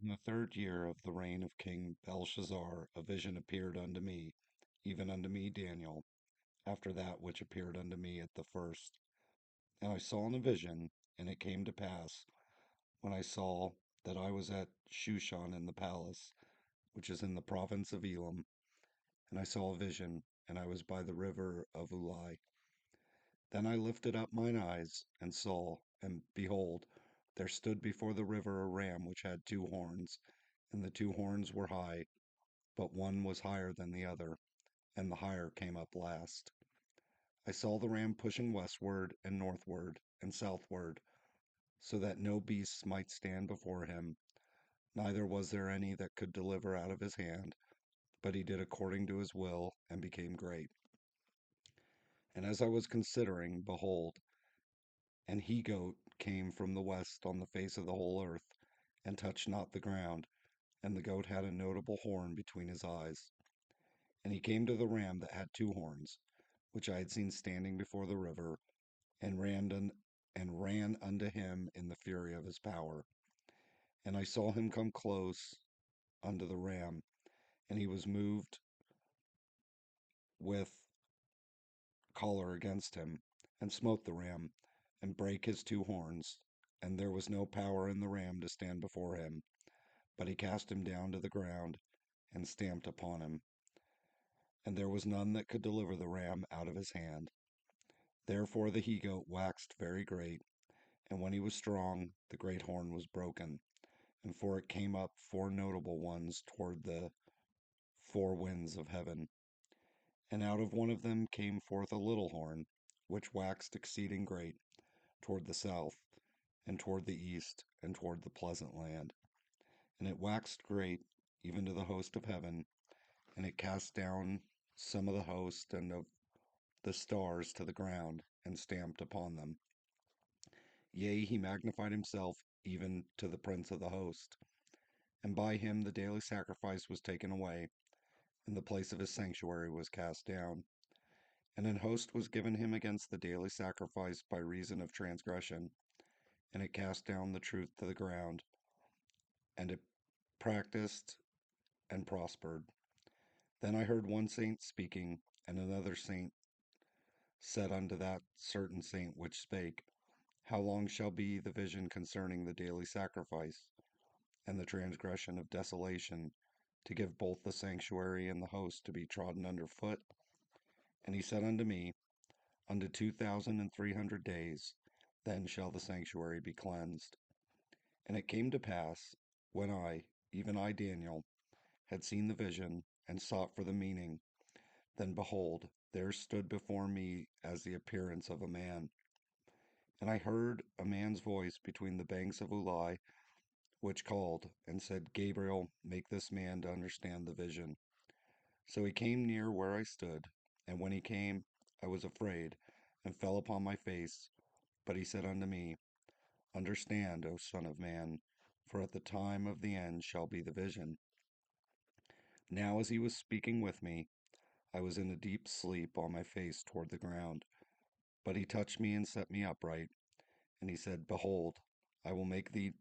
In the third year of the reign of King Belshazzar, a vision appeared unto me, even unto me Daniel, after that which appeared unto me at the first. And I saw in a vision, and it came to pass, when I saw that I was at Shushan in the palace, which is in the province of Elam, and I saw a vision, and I was by the river of Ulai. Then I lifted up mine eyes, and saw, and behold, there stood before the river a ram which had two horns, and the two horns were high, but one was higher than the other, and the higher came up last. I saw the ram pushing westward and northward and southward, so that no beasts might stand before him, neither was there any that could deliver out of his hand, but he did according to his will, and became great. And as I was considering, behold, an he goat came from the west on the face of the whole earth, and touched not the ground, and the goat had a notable horn between his eyes. And he came to the ram that had two horns, which I had seen standing before the river, and ran unto him in the fury of his power. And I saw him come close unto the ram, and he was moved with choler against him, and smote the ram, and brake his two horns. And there was no power in the ram to stand before him, but he cast him down to the ground, and stamped upon him. And there was none that could deliver the ram out of his hand. Therefore the he goat waxed very great, and when he was strong, the great horn was broken, and for it came up four notable ones toward the four winds of heaven. And out of one of them came forth a little horn, which waxed exceeding great, toward the south, and toward the east, and toward the pleasant land. And it waxed great, even to the host of heaven, and it cast down some of the host and of the stars to the ground, and stamped upon them. Yea, he magnified himself even to the prince of the host. And by him the daily sacrifice was taken away, and the place of his sanctuary was cast down. And an host was given him against the daily sacrifice by reason of transgression, and it cast down the truth to the ground, and it practiced and prospered. Then I heard one saint speaking, and another saint said unto that certain saint which spake, How long shall be the vision concerning the daily sacrifice, and the transgression of desolation, to give both the sanctuary and the host to be trodden under foot? And he said unto me, Unto 2,300 days, then shall the sanctuary be cleansed. And it came to pass, when I, even I Daniel, had seen the vision, and sought for the meaning, then behold, there stood before me as the appearance of a man. And I heard a man's voice between the banks of Ulai, which called, and said, Gabriel, make this man to understand the vision. So he came near where I stood, and when he came, I was afraid, and fell upon my face. But he said unto me, Understand, O Son of Man, for at the time of the end shall be the vision. Now as he was speaking with me, I was in a deep sleep on my face toward the ground. But he touched me and set me upright, and he said, Behold, I will make thee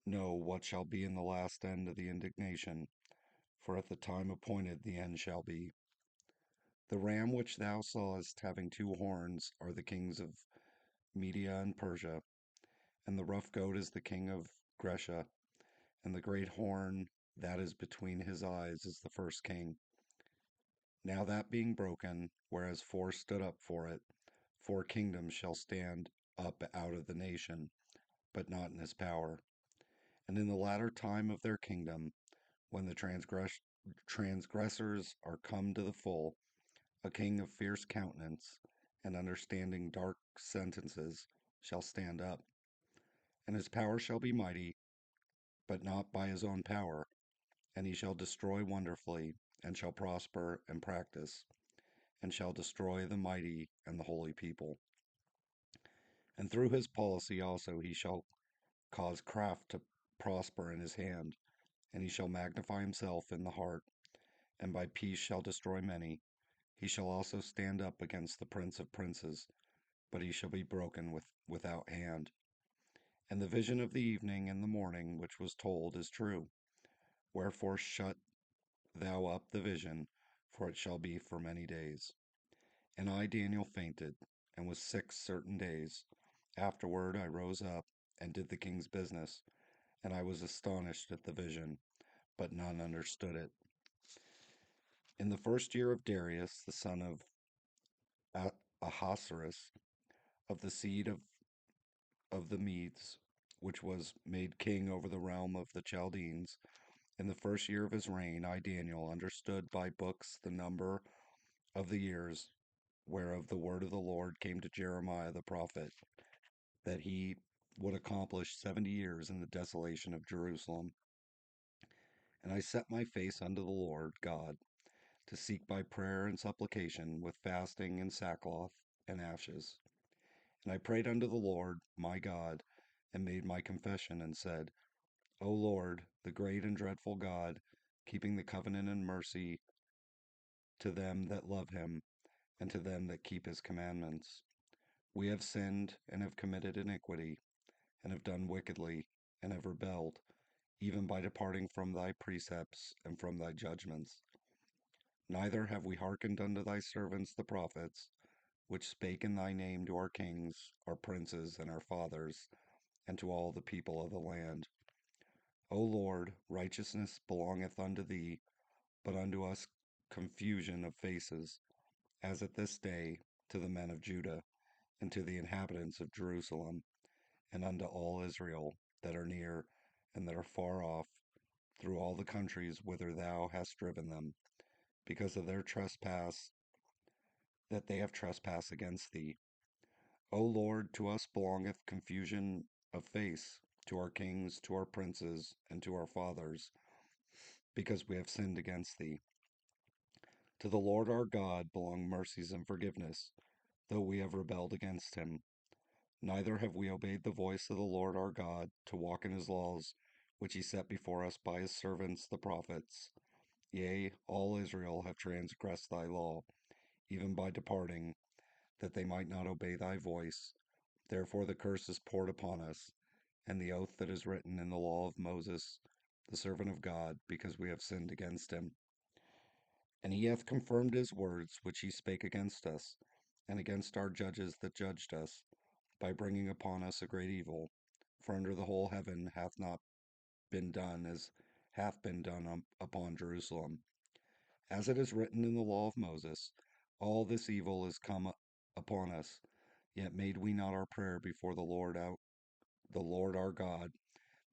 know what shall be in the last end of the indignation, for at the time appointed the end shall be. The ram which thou sawest having two horns are the kings of Media and Persia, and the rough goat is the king of Gresha, and the great horn that is between his eyes is the first king. Now that being broken, whereas four stood up for it, four kingdoms shall stand up out of the nation, but not in his power. And in the latter time of their kingdom, when the transgressors are come to the full, a king of fierce countenance and understanding dark sentences shall stand up, and his power shall be mighty, but not by his own power, and he shall destroy wonderfully, and shall prosper and practice, and shall destroy the mighty and the holy people. And through his policy also he shall cause craft to prosper in his hand, and he shall magnify himself in the heart, and by peace shall destroy many. He shall also stand up against the prince of princes, but he shall be broken without hand. And the vision of the evening and the morning which was told is true. Wherefore shut thou up the vision, for it shall be for many days. And I, Daniel, fainted, and was sick certain days. Afterward I rose up, and did the king's business, and I was astonished at the vision, but none understood it. In the first year of Darius, the son of Ahasuerus, of the seed of the Medes, which was made king over the realm of the Chaldeans, in the first year of his reign, I, Daniel, understood by books the number of the years whereof the word of the Lord came to Jeremiah the prophet, that he would accomplish 70 years in the desolation of Jerusalem. And I set my face unto the Lord God to seek by prayer and supplication with fasting and sackcloth and ashes. And I prayed unto the Lord my God, and made my confession, and said, O Lord, the great and dreadful God, keeping the covenant and mercy to them that love him, and to them that keep his commandments. We have sinned, and have committed iniquity, and have done wickedly, and have rebelled, even by departing from thy precepts and from thy judgments. Neither have we hearkened unto thy servants the prophets, which spake in thy name to our kings, our princes, and our fathers, and to all the people of the land. O Lord, righteousness belongeth unto thee, but unto us confusion of faces, as at this day to the men of Judah, and to the inhabitants of Jerusalem, and unto all Israel that are near and that are far off, through all the countries whither thou hast driven them, because of their trespass that they have trespassed against thee. O Lord, to us belongeth confusion of face, to our kings, to our princes, and to our fathers, because we have sinned against thee. To the Lord our God belong mercies and forgiveness, though we have rebelled against him. Neither have we obeyed the voice of the Lord our God, to walk in his laws, which he set before us by his servants the prophets. Yea, all Israel have transgressed thy law, even by departing, that they might not obey thy voice. Therefore the curse is poured upon us, and the oath that is written in the law of Moses, the servant of God, because we have sinned against him. And he hath confirmed his words which he spake against us, and against our judges that judged us, by bringing upon us a great evil. For under the whole heaven hath not been done as hath been done upon Jerusalem. As it is written in the law of Moses, all this evil is come upon us, yet made we not our prayer before the Lord our God,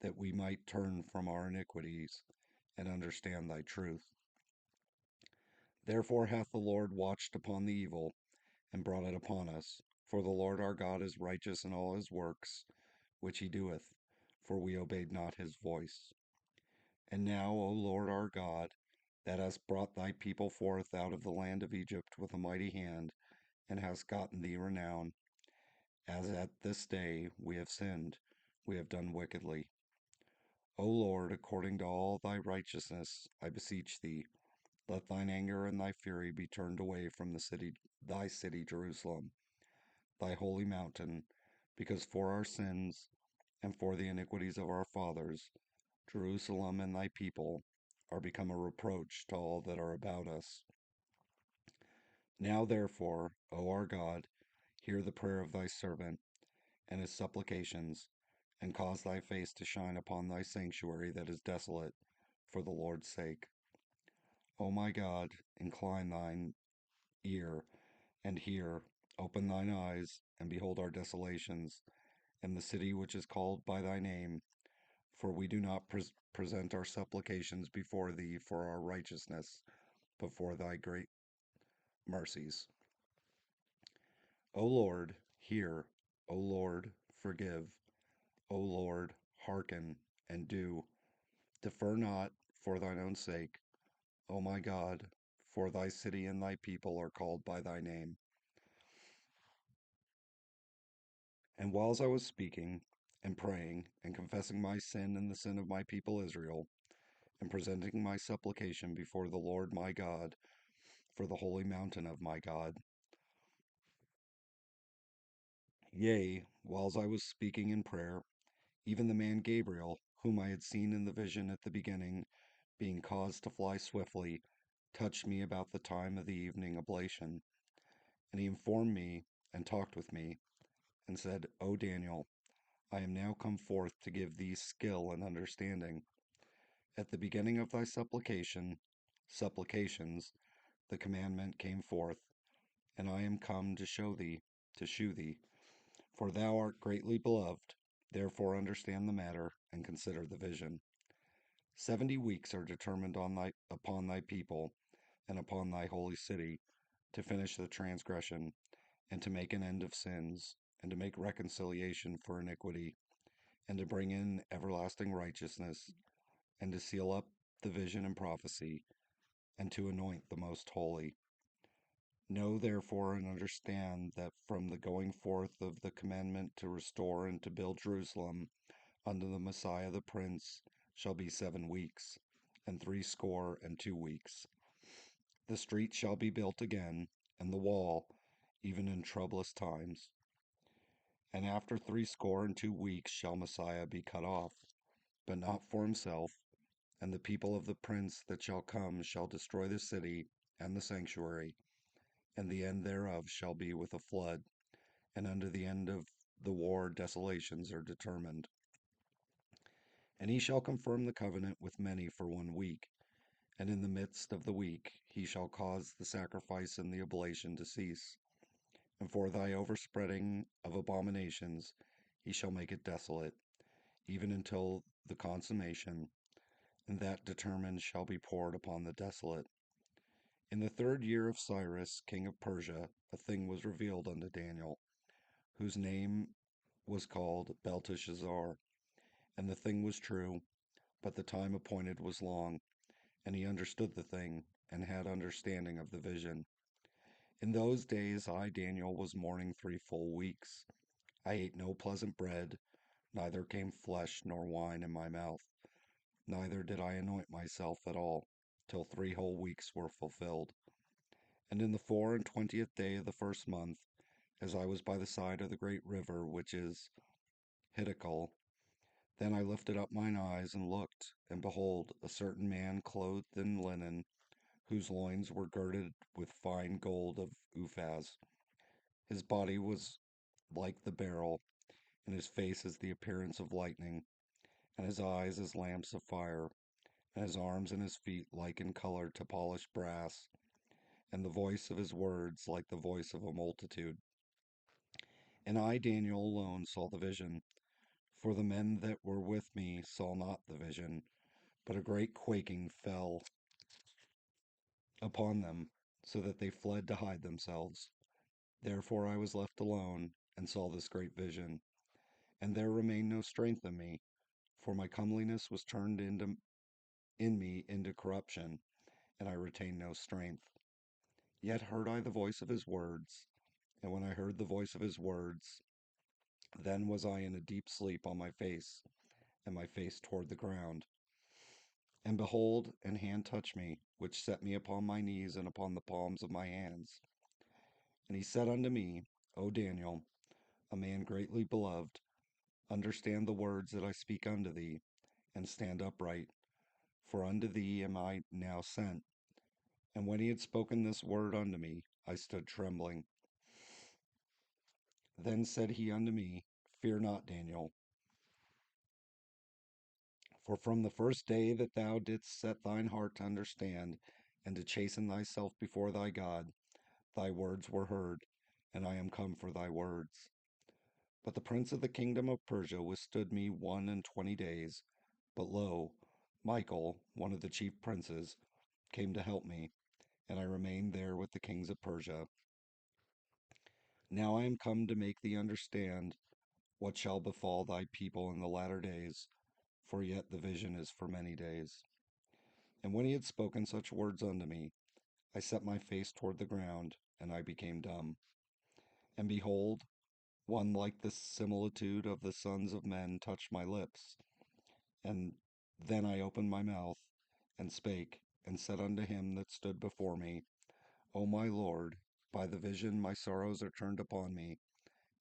that we might turn from our iniquities and understand thy truth. Therefore hath the Lord watched upon the evil, and brought it upon us. For the Lord our God is righteous in all his works which he doeth, for we obeyed not his voice. And now, O Lord our God, that hast brought thy people forth out of the land of Egypt with a mighty hand, and hast gotten thee renown, as at this day we have sinned, we have done wickedly. O Lord, according to all thy righteousness, I beseech thee, let thine anger and thy fury be turned away from thy city Jerusalem, thy holy mountain, because for our sins and for the iniquities of our fathers, Jerusalem and thy people are become a reproach to all that are about us. Now therefore, O our God, hear the prayer of thy servant and his supplications, and cause thy face to shine upon thy sanctuary that is desolate, for the Lord's sake. O my God, incline thine ear and hear, open thine eyes, and behold our desolations, and the city which is called by thy name. For we do not present our supplications before thee for our righteousness, but for thy great mercies. O Lord, hear. O Lord, forgive. O Lord, hearken and do. Defer not for thine own sake. O my God, for thy city and thy people are called by thy name. And whiles I was speaking and praying and confessing my sin and the sin of my people Israel, and presenting my supplication before the Lord my God for the holy mountain of my God, yea, whiles I was speaking in prayer, Even the man Gabriel, whom I had seen in the vision at the beginning, being caused to fly swiftly, touched me about the time of the evening oblation. And he informed me and talked with me, and said, O Daniel, I am now come forth to give thee skill and understanding. At the beginning of thy supplications, the commandment came forth, and I am come to shew thee, for thou art greatly beloved. Therefore understand the matter and consider the vision. 70 weeks are determined upon thy people and upon thy holy city, to finish the transgression, and to make an end of sins, and to make reconciliation for iniquity, and to bring in everlasting righteousness, and to seal up the vision and prophecy, and to anoint the most holy. Know therefore and understand that from the going forth of the commandment to restore and to build Jerusalem unto the Messiah the Prince shall be 7 weeks, and 62 weeks. The street shall be built again, and the wall, even in troublous times. And after 62 weeks shall Messiah be cut off, but not for himself, and the people of the prince that shall come shall destroy the city and the sanctuary, and the end thereof shall be with a flood, and unto the end of the war desolations are determined. And he shall confirm the covenant with many for 1 week, and in the midst of the week he shall cause the sacrifice and the oblation to cease. And for thy overspreading of abominations he shall make it desolate, even until the consummation, and that determined shall be poured upon the desolate. In the 3rd year of Cyrus, king of Persia, a thing was revealed unto Daniel, whose name was called Belteshazzar. And the thing was true, but the time appointed was long, and he understood the thing, and had understanding of the vision. In those days I, Daniel, was mourning 3 full weeks. I ate no pleasant bread, neither came flesh nor wine in my mouth, neither did I anoint myself at all, till 3 whole weeks were fulfilled. And in the 24th day of the 1st month, as I was by the side of the great river which is Hiddekel, then I lifted up mine eyes and looked, and behold, a certain man clothed in linen, whose loins were girded with fine gold of Uphaz. His body was like the beryl, and his face as the appearance of lightning, and his eyes as lamps of fire, and his arms and his feet like in color to polished brass, and the voice of his words like the voice of a multitude. And I, Daniel, alone saw the vision, for the men that were with me saw not the vision, but a great quaking fell upon them, so that they fled to hide themselves. Therefore I was left alone, and saw this great vision. And there remained no strength in me, for my comeliness was turned in me into corruption, and I retained no strength. Yet heard I the voice of his words, and when I heard the voice of his words, then was I in a deep sleep on my face, and my face toward the ground. And behold, an hand touched me, which set me upon my knees and upon the palms of my hands. And he said unto me, O Daniel, a man greatly beloved, understand the words that I speak unto thee, and stand upright, for unto thee am I now sent. And when he had spoken this word unto me, I stood trembling. Then said he unto me, Fear not, Daniel, for from the first day that thou didst set thine heart to understand, and to chasten thyself before thy God, thy words were heard, and I am come for thy words. But the prince of the kingdom of Persia withstood me 21 days. But lo, Michael, one of the chief princes, came to help me, and I remained there with the kings of Persia. Now I am come to make thee understand what shall befall thy people in the latter days, for yet the vision is for many days. And when he had spoken such words unto me, I set my face toward the ground, and I became dumb. And behold, one like the similitude of the sons of men touched my lips. And then I opened my mouth, and spake, and said unto him that stood before me, O my Lord, by the vision my sorrows are turned upon me,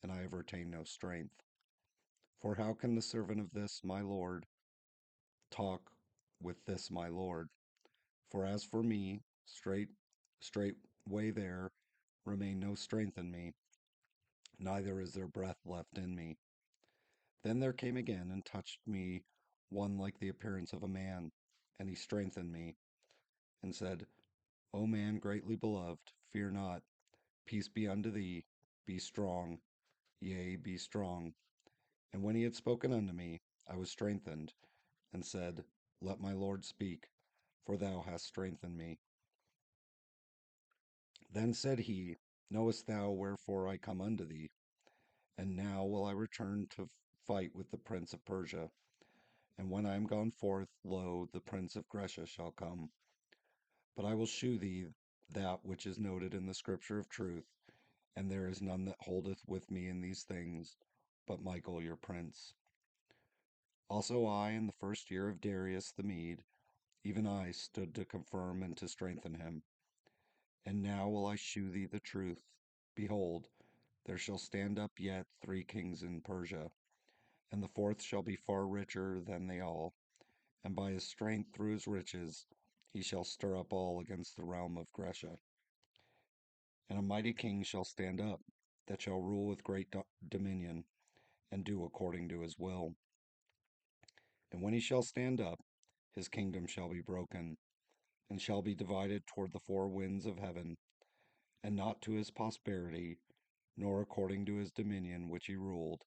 and I have retained no strength. For how can the servant of this my Lord talk with this my Lord? For as for me, straight way there remain no strength in me, neither is there breath left in me. Then there came again and touched me one like the appearance of a man, and he strengthened me, and said, O man greatly beloved, fear not, peace be unto thee, be strong, yea, be strong. And when he had spoken unto me, I was strengthened, and said, Let my Lord speak, for thou hast strengthened me. Then said he, Knowest thou wherefore I come unto thee? And now will I return to fight with the prince of Persia. And when I am gone forth, lo, the prince of Grecia shall come. But I will shew thee that which is noted in the scripture of truth, and there is none that holdeth with me in these things, but Michael your prince. Also I, in the first year of Darius the Mede, even I stood to confirm and to strengthen him. And now will I shew thee the truth. Behold, there shall stand up yet 3 kings in Persia, and the fourth shall be far richer than they all, and by his strength through his riches he shall stir up all against the realm of Grecia. And a mighty king shall stand up, that shall rule with great dominion, and do according to his will. And when he shall stand up, his kingdom shall be broken, and shall be divided toward the 4 winds of heaven, and not to his posterity, nor according to his dominion which he ruled,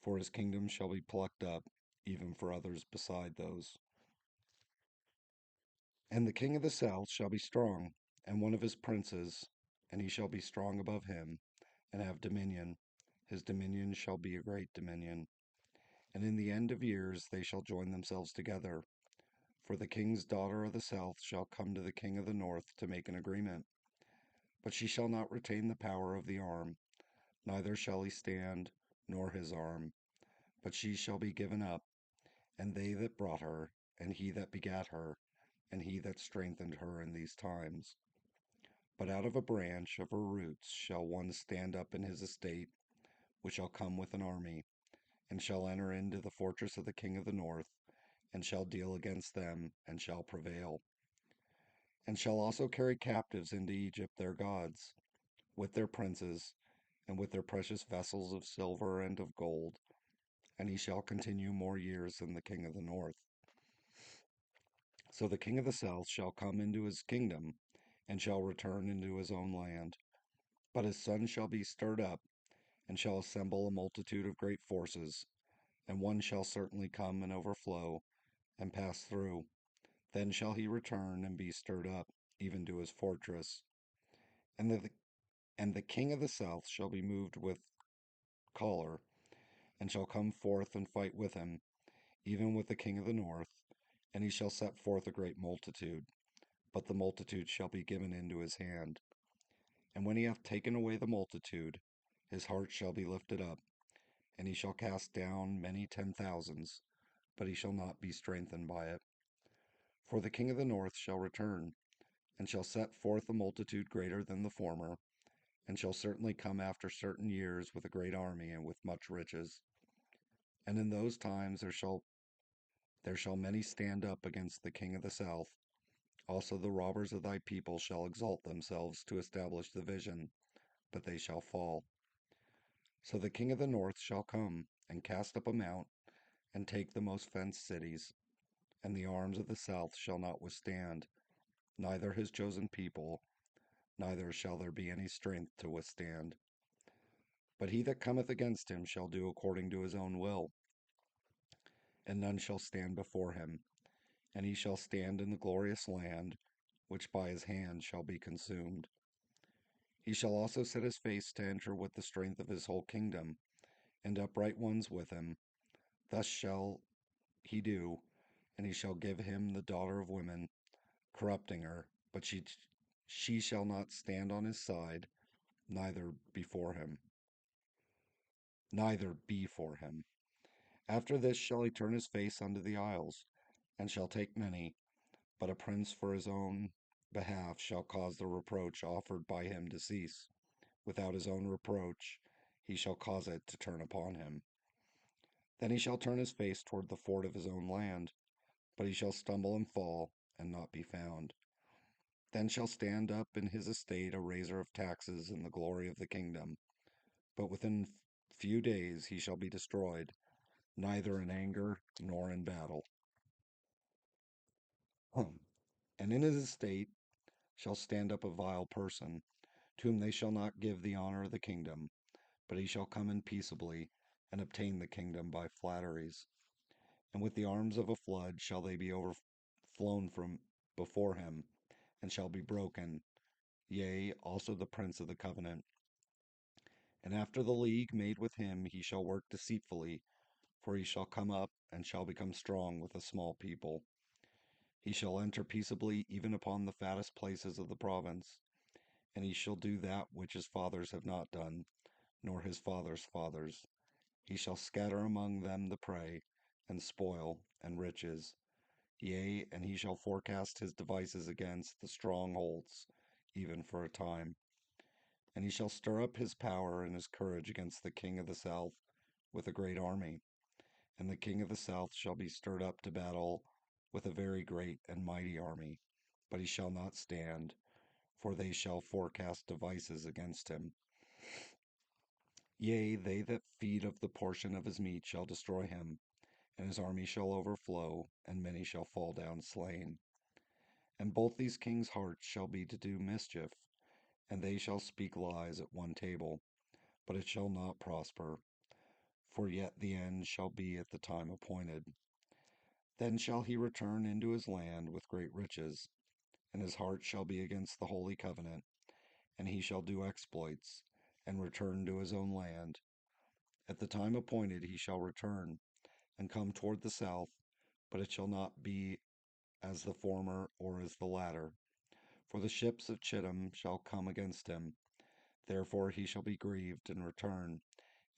for his kingdom shall be plucked up, even for others beside those. And the king of the south shall be strong, and one of his princes, and he shall be strong above him, and have dominion. His dominion shall be a great dominion. And in the end of years they shall join themselves together. For the king's daughter of the south shall come to the king of the north to make an agreement. But she shall not retain the power of the arm, neither shall he stand, nor his arm, but she shall be given up, and they that brought her, and he that begat her, and he that strengthened her in these times. But out of a branch of her roots shall one stand up in his estate, which shall come with an army, and shall enter into the fortress of the king of the north, and shall deal against them, and shall prevail, and shall also carry captives into Egypt their gods, with their princes, and with their precious vessels of silver and of gold, and he shall continue more years than the king of the north. So the king of the south shall come into his kingdom, and shall return into his own land. But his son shall be stirred up, and shall assemble a multitude of great forces, and one shall certainly come and overflow, and pass through. Then shall he return and be stirred up, even to his fortress. And the king of the south shall be moved with choler, and shall come forth and fight with him, even with the king of the north, and he shall set forth a great multitude, but the multitude shall be given into his hand. And when he hath taken away the multitude, his heart shall be lifted up, and he shall cast down many 10,000s, but he shall not be strengthened by it. For the king of the north shall return, and shall set forth a multitude greater than the former, and shall certainly come after certain years with a great army and with much riches. And in those times there shall many stand up against the king of the south. Also the robbers of thy people shall exalt themselves to establish the vision, but they shall fall. So the king of the north shall come, and cast up a mount, and take the most fenced cities, and the arms of the south shall not withstand, neither his chosen people, neither shall there be any strength to withstand. But he that cometh against him shall do according to his own will, and none shall stand before him. And he shall stand in the glorious land, which by his hand shall be consumed. He shall also set his face to enter with the strength of his whole kingdom, and upright ones with him. Thus shall he do, and he shall give him the daughter of women, corrupting her, but she shall not stand on his side, neither before him. Neither be for him. After this shall he turn his face unto the isles, and shall take many, but a prince for his own behalf shall cause the reproach offered by him to cease. Without his own reproach he shall cause it to turn upon him. Then he shall turn his face toward the fort of his own land, but he shall stumble and fall, and not be found. Then shall stand up in his estate a raiser of taxes in the glory of the kingdom, but within few days he shall be destroyed, neither in anger nor in battle. And in his estate shall stand up a vile person, to whom they shall not give the honor of the kingdom, but he shall come in peaceably, and obtain the kingdom by flatteries. And with the arms of a flood shall they be overflown from before him, and shall be broken, yea, also the prince of the covenant. And after the league made with him he shall work deceitfully, for he shall come up, and shall become strong with a small people. He shall enter peaceably even upon the fattest places of the province, and he shall do that which his fathers have not done, nor his fathers' fathers. He shall scatter among them the prey, and spoil, and riches. Yea, and he shall forecast his devices against the strongholds, even for a time. And he shall stir up his power and his courage against the king of the south with a great army. And the king of the south shall be stirred up to battle with a very great and mighty army, but he shall not stand, for they shall forecast devices against him. Yea, they that feed of the portion of his meat shall destroy him, and his army shall overflow, and many shall fall down slain. And both these kings' hearts shall be to do mischief, and they shall speak lies at one table, but it shall not prosper, for yet the end shall be at the time appointed. Then shall he return into his land with great riches, and his heart shall be against the holy covenant, and he shall do exploits, and return to his own land. At the time appointed he shall return, and come toward the south, but it shall not be as the former or as the latter. For the ships of Chittim shall come against him. Therefore he shall be grieved and return,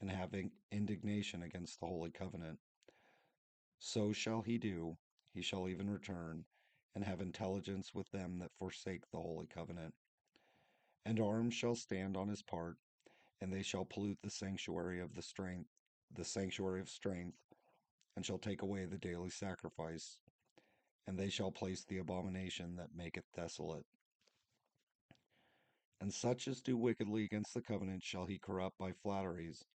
and have indignation against the holy covenant. So shall he do, he shall even return, and have intelligence with them that forsake the holy covenant. And arms shall stand on his part, and they shall pollute the sanctuary of strength, and shall take away the daily sacrifice, and they shall place the abomination that maketh desolate. And such as do wickedly against the covenant shall he corrupt by flatteries,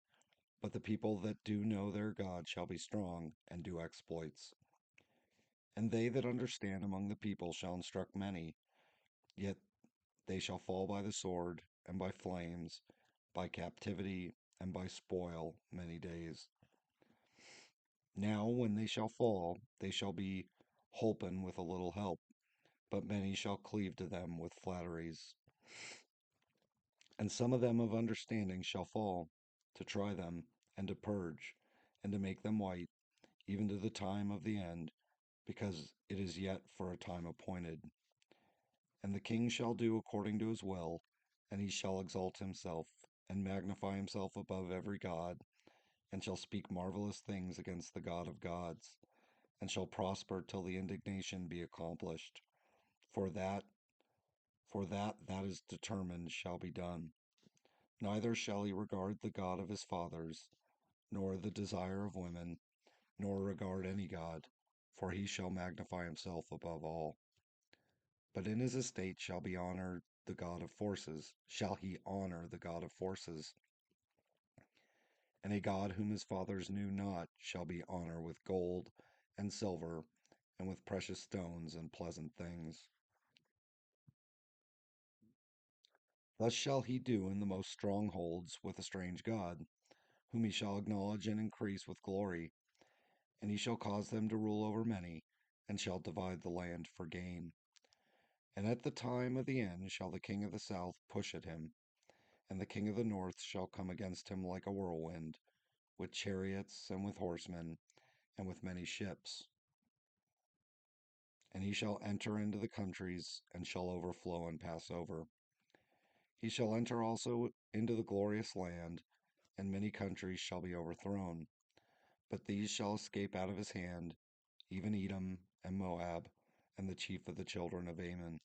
but the people that do know their God shall be strong, and do exploits. And they that understand among the people shall instruct many, yet they shall fall by the sword, and by flames, by captivity, and by spoil many days. Now when they shall fall, they shall be holpen with a little help, but many shall cleave to them with flatteries. And some of them of understanding shall fall, to try them, and to purge, and to make them white, even to the time of the end, because it is yet for a time appointed. And the king shall do according to his will, and he shall exalt himself, and magnify himself above every god, and shall speak marvelous things against the God of gods, and shall prosper till the indignation be accomplished. For that, that is determined shall be done. Neither shall he regard the God of his fathers, nor the desire of women, nor regard any god, for he shall magnify himself above all. But in his estate shall he honor the God of forces, and a God whom his fathers knew not shall be honor with gold and silver, and with precious stones and pleasant things. Thus shall he do in the most strongholds with a strange God, whom he shall acknowledge and increase with glory, and he shall cause them to rule over many, and shall divide the land for gain. And at the time of the end shall the king of the south push at him, and the king of the north shall come against him like a whirlwind, with chariots and with horsemen, and with many ships. And he shall enter into the countries, and shall overflow and pass over. He shall enter also into the glorious land, and many countries shall be overthrown. But these shall escape out of his hand, even Edom and Moab, and the chief of the children of Ammon.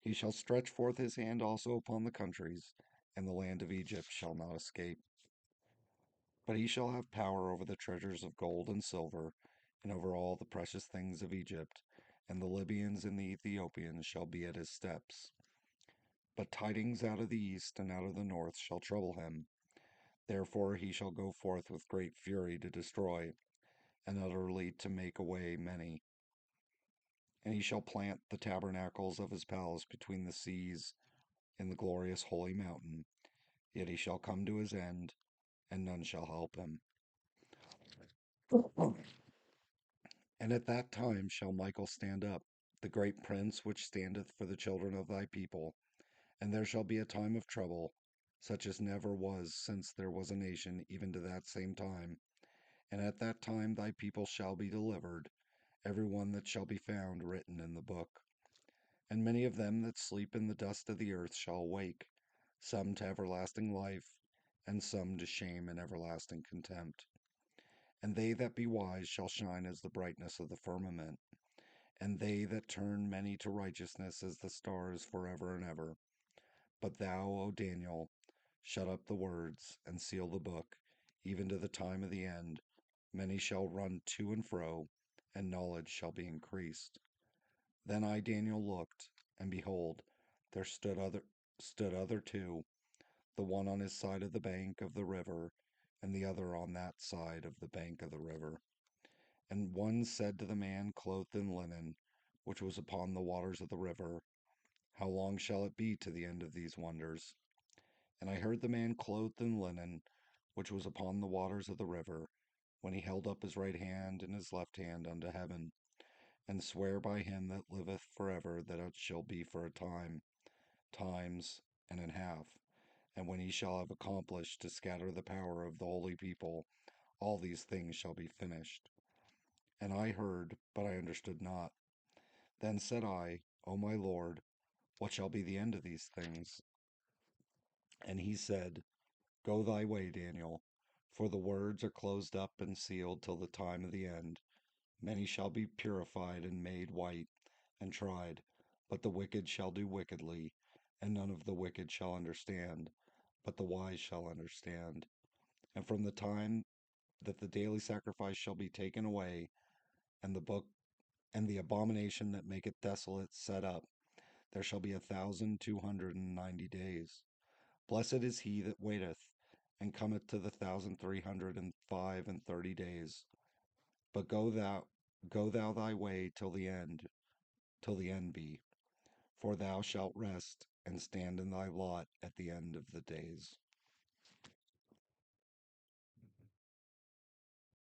He shall stretch forth his hand also upon the countries, and the land of Egypt shall not escape. But he shall have power over the treasures of gold and silver, and over all the precious things of Egypt, and the Libyans and the Ethiopians shall be at his steps. But tidings out of the east and out of the north shall trouble him. Therefore he shall go forth with great fury to destroy, and utterly to make away many. And he shall plant the tabernacles of his palace between the seas in the glorious holy mountain. Yet he shall come to his end, and none shall help him. And at that time shall Michael stand up, the great prince which standeth for the children of thy people. And there shall be a time of trouble, such as never was since there was a nation, even to that same time. And at that time thy people shall be delivered, every one that shall be found written in the book. And many of them that sleep in the dust of the earth shall awake, some to everlasting life, and some to shame and everlasting contempt. And they that be wise shall shine as the brightness of the firmament, and they that turn many to righteousness as the stars forever and ever. But thou, O Daniel, shut up the words, and seal the book, even to the time of the end. Many shall run to and fro, and knowledge shall be increased. Then I, Daniel, looked, and behold, there stood other two, the one on his side of the bank of the river, and the other on that side of the bank of the river. And one said to the man clothed in linen, which was upon the waters of the river, How long shall it be to the end of these wonders? And I heard the man clothed in linen, which was upon the waters of the river, when he held up his right hand and his left hand unto heaven, and swear by him that liveth forever that it shall be for a time, times, and an half. And when he shall have accomplished to scatter the power of the holy people, all these things shall be finished. And I heard, but I understood not. Then said I, O my Lord, what shall be the end of these things? And he said, Go thy way, Daniel, for the words are closed up and sealed till the time of the end. Many shall be purified and made white and tried, but the wicked shall do wickedly, and none of the wicked shall understand, but the wise shall understand. And from the time that the daily sacrifice shall be taken away, and the book and the abomination that maketh desolate set up, there shall be 1,290 days. Blessed is he that waiteth, and cometh to the 1,335 and 30 days. But go thou thy way till the end be, for thou shalt rest and stand in thy lot at the end of the days.